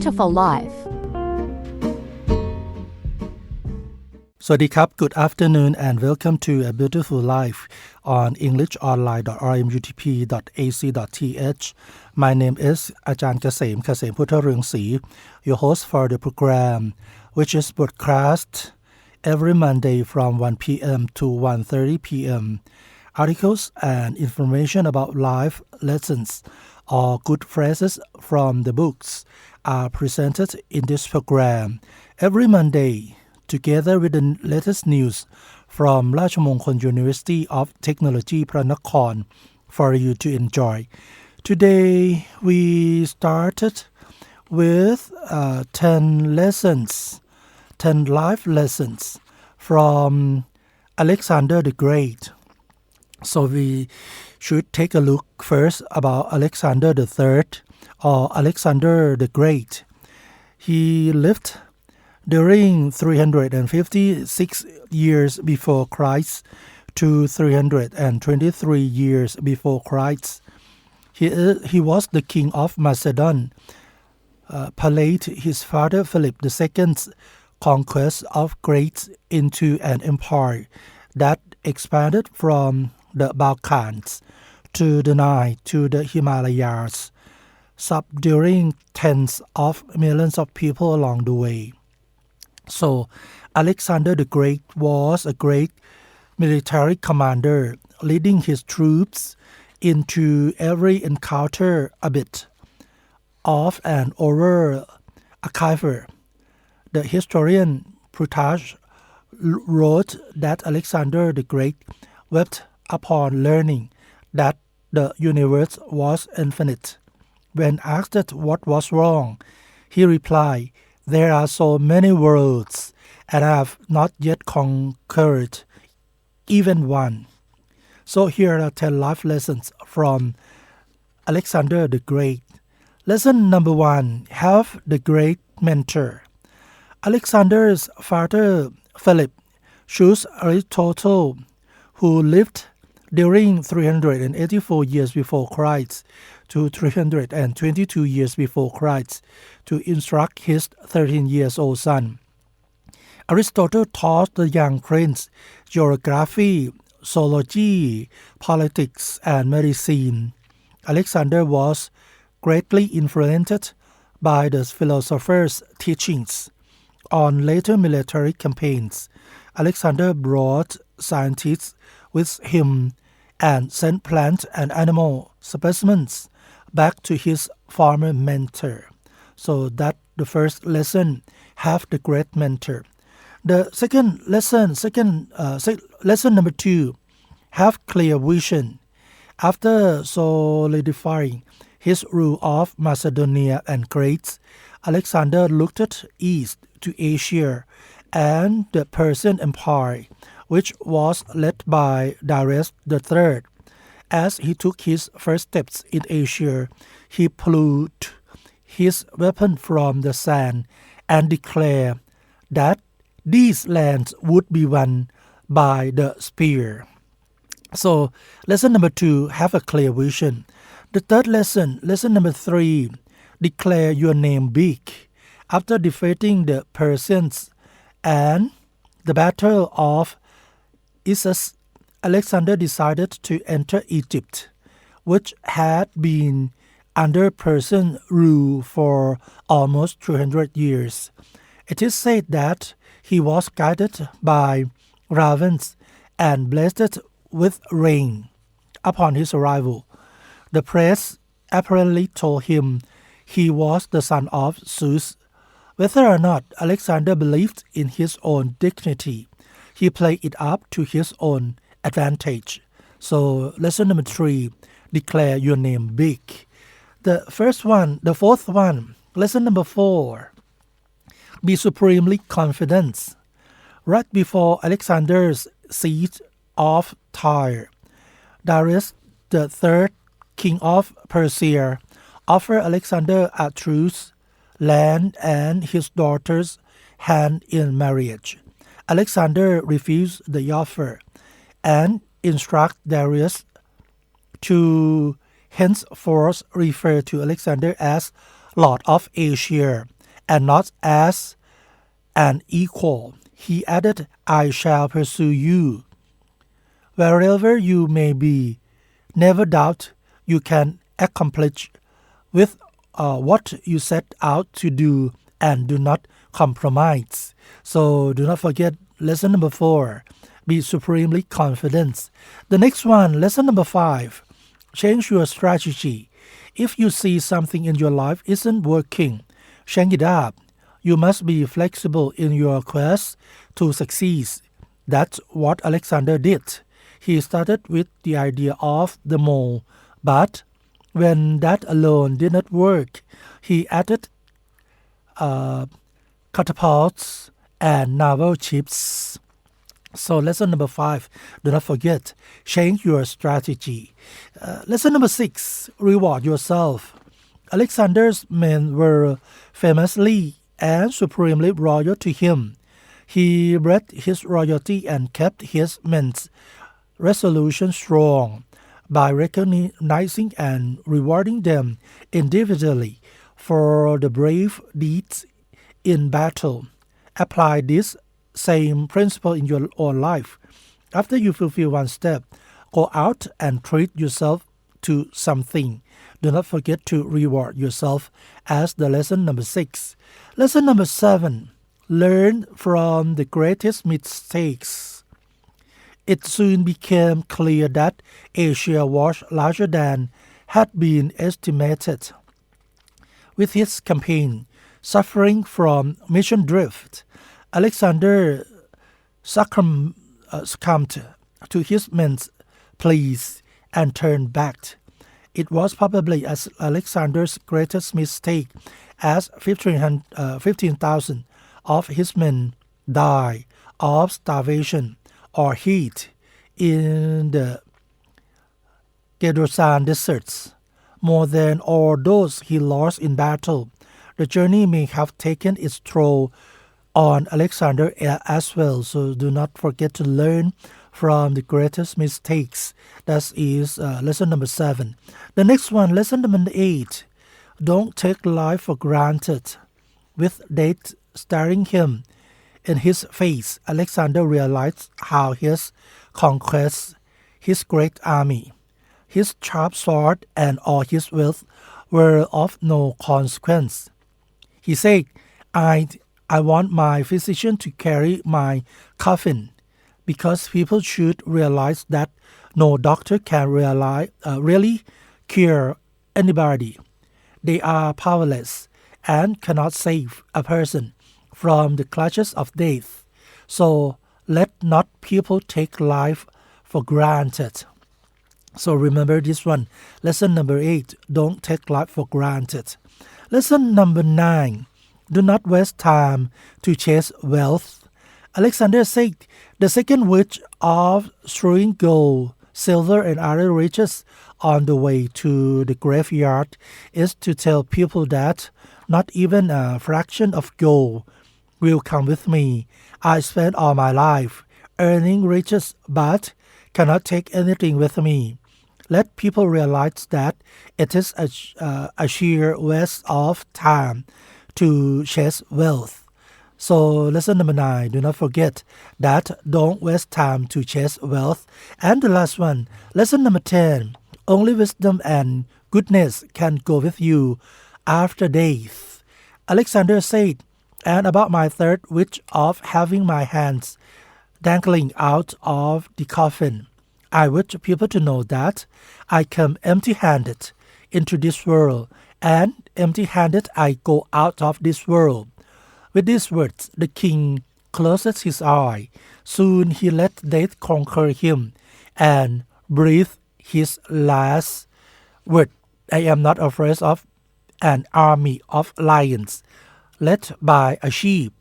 beautiful life. สวัสดีครับ Good afternoon and welcome to A Beautiful Life on EnglishOnline.rmutp.ac.th. My name is อาจารย์เกษมพุทธเรืองศรี your host for the program, which is broadcast every Monday from 1 p.m. to 1:30 p.m. Articles and information about life lessons or good phrases from the books are presented in this program every Monday.Together with the latest news from Rajamongkol University of Technology, Pranakhon, for you to enjoy. Today, we started with 10 life lessons from Alexander the Great. So we should take a look first about Alexander III or Alexander the Great. He lived.During 356 years before Christ to 323 years before Christ, he was the king of Macedon, palliated his father Philip II's conquest of Greece into an empire that expanded from the Balkans to the Nile to the Himalayas, subduing tens of millions of people along the way.So, Alexander the Great was a great military commander, leading his troops into every encounter a bit of an over-achiever. The historian Plutarch wrote that Alexander the Great wept upon learning that the universe was infinite. When asked what was wrong, he replied,There are so many worlds, and I have not yet conquered even one. So here are 10 life lessons from Alexander the Great. Lesson number 1. Have the great mentor. Alexander's father Philip chose Aristotle, who lived during 384 years before Christ to 322 years before Christ to instruct his 13-year-old son. Aristotle taught the young prince geography, zoology, politics, and medicine. Alexander was greatly influenced by the philosopher's teachings. On later military campaigns, Alexander brought scientists with him and sent plant and animal specimens back to his former mentor. So that the first lesson, have the great mentor. The second lesson, lesson number 2, have clear vision. After solidifying his rule of Macedonia and Greece, Alexander looked east to Asia and the Persian Empire, which was led by Darius III.As he took his first steps in Asia, he pulled his weapon from the sand and declared that these lands would be won by the spear. So, lesson number 2, have a clear vision. The third lesson number 3, declare your name big. After defeating the Persians and the Battle of Issus,Alexander decided to enter Egypt, which had been under Persian rule for almost 200 years. It is said that he was guided by ravens and blessed with rain. Upon his arrival, the press apparently told him he was the son of Zeus. Whether or not Alexander believed in his own dignity, he played it up to his own advantage. So, lesson number 3, declare your name big. The fourth one, lesson number 4, be supremely confident. Right before Alexander's siege of Tyre, Darius III, king of Persia, offered Alexander a truce, land, and his daughter's hand in marriage. Alexander refused the offer and instructed Darius to henceforth refer to Alexander as Lord of Asia, and not as an equal. He added, I shall pursue you wherever you may be. Never doubt you can accomplish with what you set out to do, and do not compromise. So do not forget lesson number 4. Be supremely confident. The next one, lesson number 5. Change your strategy. If you see something in your life isn't working, change it up. You must be flexible in your quest to succeed. That's what Alexander did. He started with the idea of the mole, but when that alone did not work, he added catapults and naval ships. So lesson number 5, do not forget, change your strategy. Lesson number 6, reward yourself. Alexander's men were famously and supremely loyal to him. He bred his royalty and kept his men's resolution strong by recognizing and rewarding them individually for the brave deeds in battle. Apply this same principle in your own life. After you fulfill one step, go out and treat yourself to something. Do not forget to reward yourself as the lesson number 6. Lesson number 7. Learn from the greatest mistakes. It soon became clear that Asia was larger than had been estimated. With his campaign suffering from mission drift, Alexander succumbed to his men's pleas and turned back. It was probably Alexander's greatest mistake, as 15,000 of his men died of starvation or heat in the Gedrosan deserts, more than all those he lost in battle. The journey may have taken its toll on Alexander as well, so do not forget to learn from the greatest mistakes. That is lesson number 7. The next one, lesson number 8. Don't take life for granted. With death staring him in his face, Alexander realized how his conquests, his great army, his sharp sword, and all his wealth were of no consequence. He said, I want my physician to carry my coffin, because people should realize that no doctor can really cure anybody. They are powerless and cannot save a person from the clutches of death. So let not people take life for granted. So remember this one. Lesson number 8, don't take life for granted. Lesson number 9, do not waste time to chase wealth. Alexander said, the second wish of strewing gold, silver, and other riches on the way to the graveyard is to tell people that not even a fraction of gold will come with me. I spent all my life earning riches, but cannot take anything with me. Let people realize that it is a sheer waste of time to chase wealth. So lesson number 9, do not forget that don't waste time to chase wealth. And the last one, lesson number 10, only wisdom and goodness can go with you after death. Alexander said, and about my third wish of having my hands dangling out of the coffin, I wish people to know that I come empty-handed into this world, and empty-handed I go out of this world. With these words, the king closed his eye. Soon he let death conquer him and breathed his last word. I am not afraid of an army of lions led by a sheep.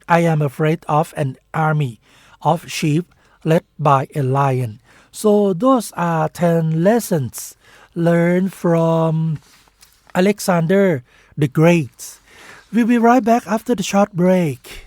I am afraid of an army of sheep led by a lion. So those are 10 lessons learned from Alexander the Great. We'll be right back after the short break.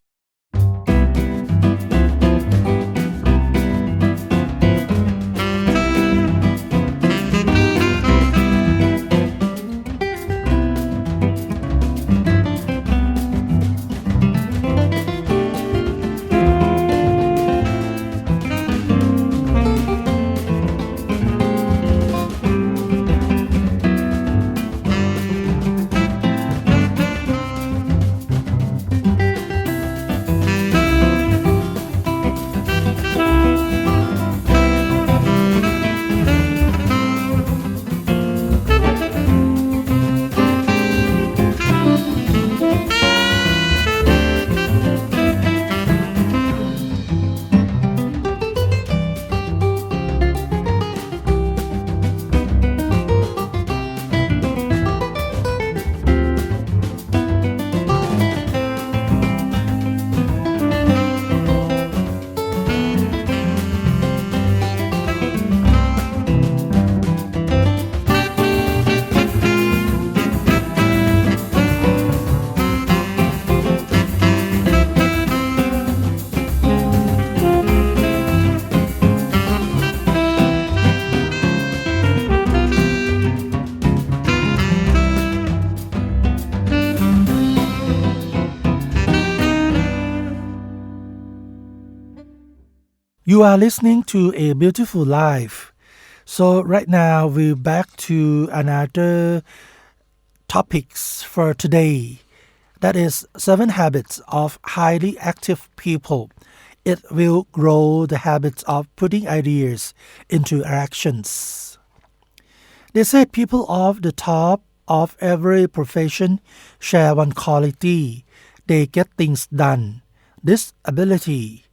You are listening to A Beautiful Life. So right now we're back to another topics for today. That is 7 habits of highly active people. It will grow the habits of putting ideas into actions. They said people of the top of every profession share one quality. They get things done. This ability,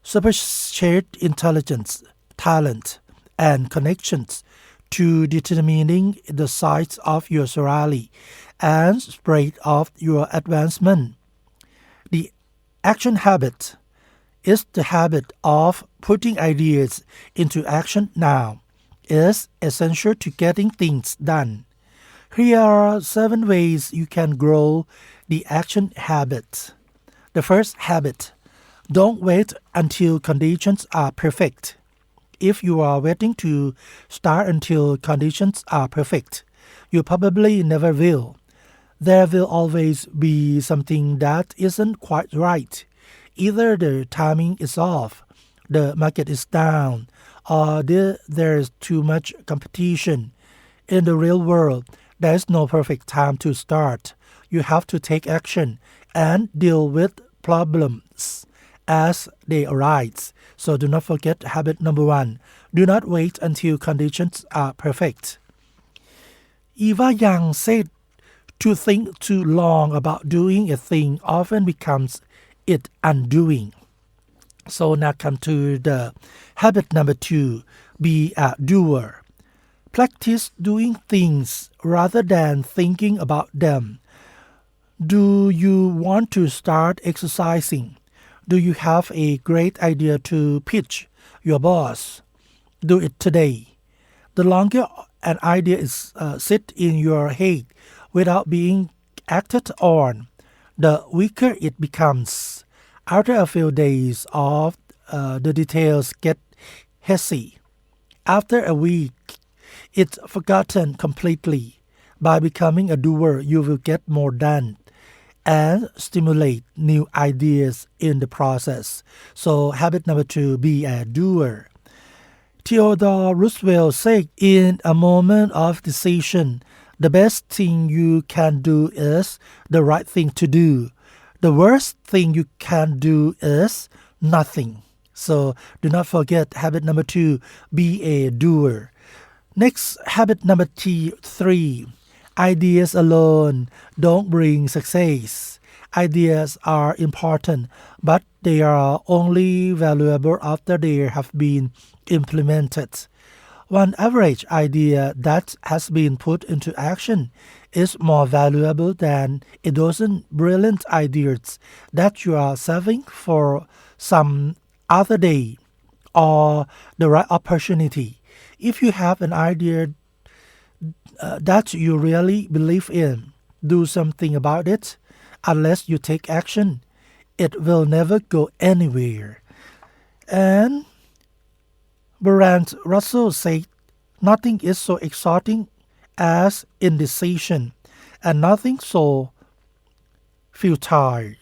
supershared intelligence, talent, and connections to determining the size of your salary and spread of your advancement. The action habit is the habit of putting ideas into action now. Is essential to getting things done. Here are 7 ways you can grow the action habit. The first habit: don't wait until conditions are perfect. If you are waiting to start until conditions are perfect, you probably never will. There will always be something that isn't quite right. Either the timing is off, the market is down, or there's too much competition. In the real world, there is no perfect time to start. You have to take action and deal with problems as they arise. So do not forget habit number 1. Do not wait until conditions are perfect. Eva Young said, to think too long about doing a thing often becomes it undoing. So now come to the habit number 2. Be a doer. Practice doing things rather than thinking about them. Do you want to start exercising? Do you have a great idea to pitch your boss? Do it today. The longer an idea is sit in your head without being acted on, the weaker it becomes. After a few days of the details get hazy. After a week, it's forgotten completely. By becoming a doer, you will get more done and stimulate new ideas in the process. So habit number 2, be a doer. Theodore Roosevelt said, in a moment of decision, the best thing you can do is the right thing to do. The worst thing you can do is nothing. So do not forget habit number 2, be a doer. Next, habit number 3. Ideas alone don't bring success. Ideas are important, but they are only valuable after they have been implemented. One average idea that has been put into action is more valuable than a dozen brilliant ideas that you are saving for some other day or the right opportunity. If you have an idea that you really believe in, do something about it. Unless you take action, it will never go anywhere. And Bertrand Russell said, nothing is so exciting as indecision, and nothing so futile.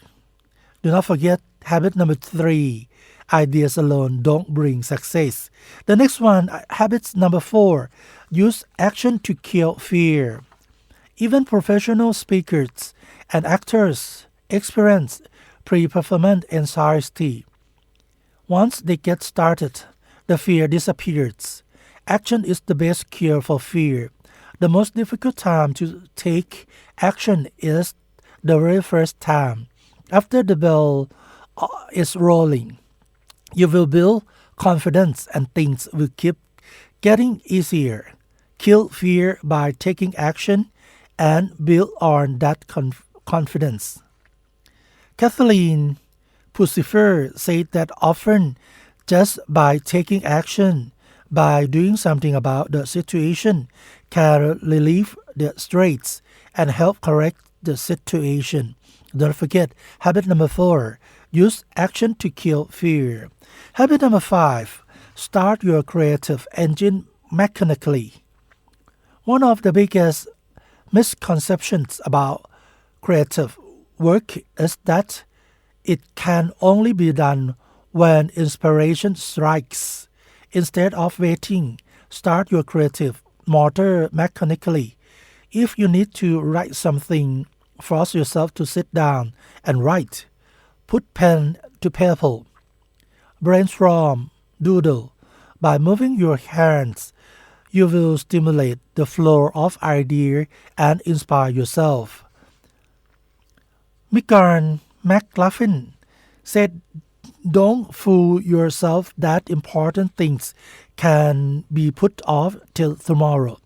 Do not forget habit number 3. Ideas alone don't bring success. The next one, habit number 4. Use action to kill fear. Even professional speakers and actors experience pre-performance anxiety. Once they get started, the fear disappears. Action is the best cure for fear. The most difficult time to take action is the very first time. After the bell is rolling, you will build confidence and things will keep getting easier. Kill fear by taking action and build on that confidence. Kathleen Pucifer said that often just by taking action, by doing something about the situation, can relieve the stress and help correct the situation. Don't forget habit number 4. Use action to kill fear. Habit number 5. Start your creative engine mechanically. One of the biggest misconceptions about creative work is that it can only be done when inspiration strikes. Instead of waiting, start your creative motor mechanically. If you need to write something, force yourself to sit down and write. Put pen to paper. Brainstorm, doodle. By moving your hands, you will stimulate the flow of ideas and inspire yourself. Megan McLaughlin said, "Don't fool yourself that important things can be put off till tomorrow.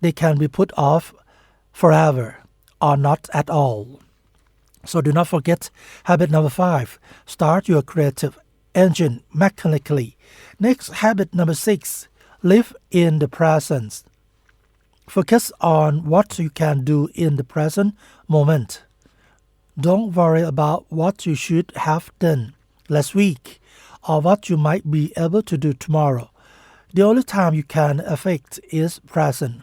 They can be put off forever or not at all." So do not forget habit number 5. Start your creative engine mechanically. Next, habit number 6. Live in the present. Focus on what you can do in the present moment. Don't worry about what you should have done last week or what you might be able to do tomorrow. The only time you can affect is present.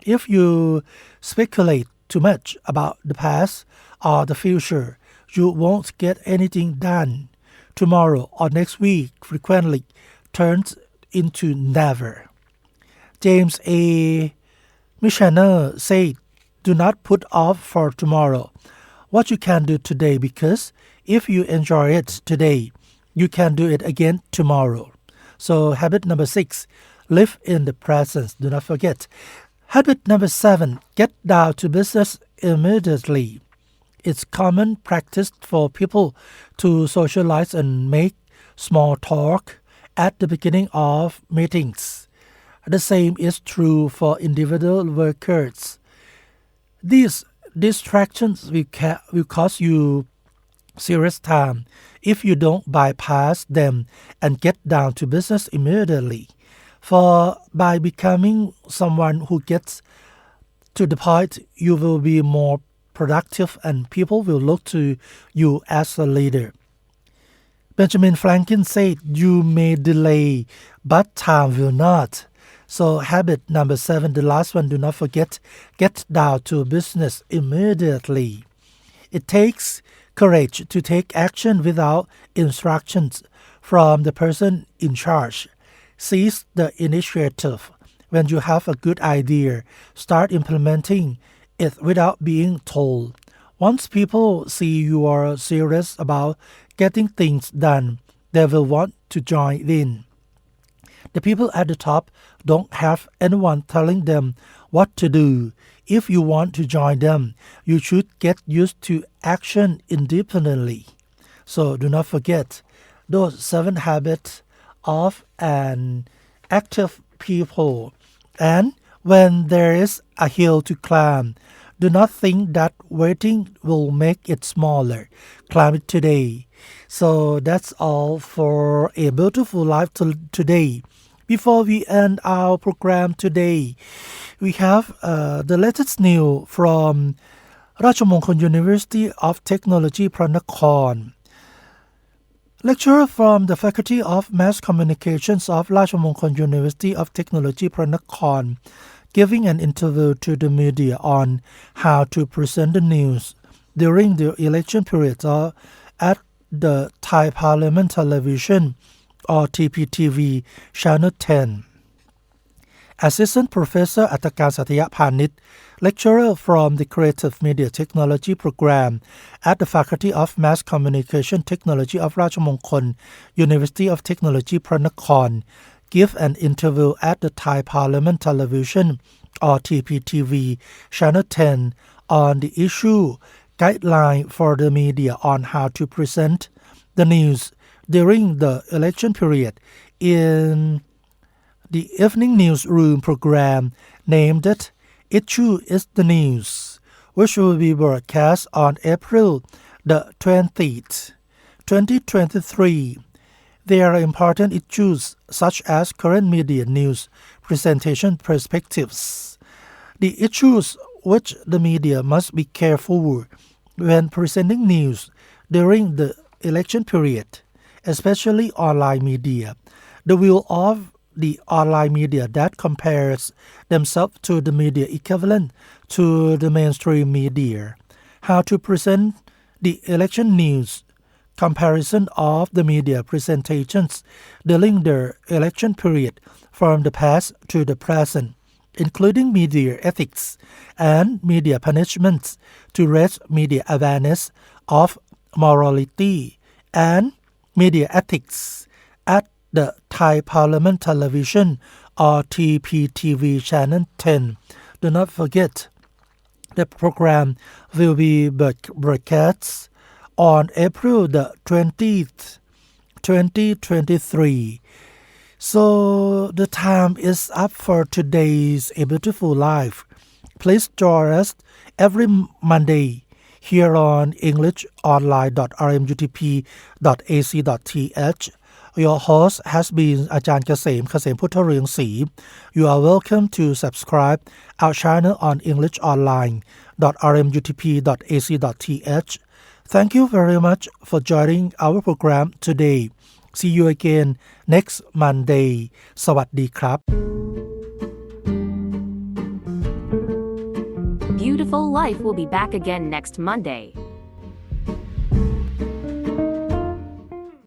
If you speculate too much about the past or the future, you won't get anything done. Tomorrow or next week frequently turns into never. James A. Missioner said, "Do not put off for tomorrow what you can do today, because if you enjoy it today, you can do it again tomorrow." So habit number 6, live in the present. Do not forget. Habit number 7, get down to business immediately. It's common practice for people to socialize and make small talk at the beginning of meetings. The same is true for individual workers. These distractions will cost you serious time if you don't bypass them and get down to business immediately. For by becoming someone who gets to the point, you will be more productive and people will look to you as a leader. Benjamin Franklin said, "You may delay, but time will not." So habit number 7, the last one, do not forget, get down to business immediately. It takes courage to take action without instructions from the person in charge. Seize the initiative. When you have a good idea, start implementing it without being told. Once people see you are serious about getting things done, they will want to join in. The people at the top don't have anyone telling them what to do. If you want to join them, you should get used to action independently. So do not forget those 7 habits of an active people. And when there is a hill to climb, do not think that waiting will make it smaller. Climb it today. So that's all for A Beautiful Life today. Before we end our program today, we have the latest news from Rajamongkol University of Technology, Pranakon. Lecturer from the Faculty of Mass Communications of Rajamongkol University of Technology, Pranakon, giving an interview to the media on how to present the news during the election period at the Thai Parliament Television or TPTV Channel 10. Assistant Professor Atakan Satya Panit, lecturer from the Creative Media Technology program at the Faculty of Mass Communication Technology of Rajamongkol University of Technology, Pranakon, give an interview at the Thai Parliament Television or TPTV Channel 10 on the issue guideline for the media on how to present the news during the election period in the evening newsroom program named Issue is the News, which will be broadcast on April the 20th, 2023. There are important issues such as current media news presentation perspectives. The issues which the media must be careful when presenting news during the election period, especially online media. The view of the online media that compares themselves to the media equivalent to the mainstream media. How to present the election news comparison of the media presentations during the election period from the past to the present, including media ethics and media punishments to raise media awareness of morality and media ethics at the Thai Parliament Television or TPTV Channel 10. Do not forget, the program will be broadcast on April the 20th, 2023. So the time is up for today's A Beautiful Life. Please join us every Monday here on EnglishOnline.rmutp.ac.th. Your host has been อาจารย์เกษม พุทธเรืองศรี You are welcome to subscribe our channel on EnglishOnline.rmutp.ac.th. Thank you very much for joining our program today. See you again next Monday. สวัสดีครับ Beautiful Life will be back again next Monday.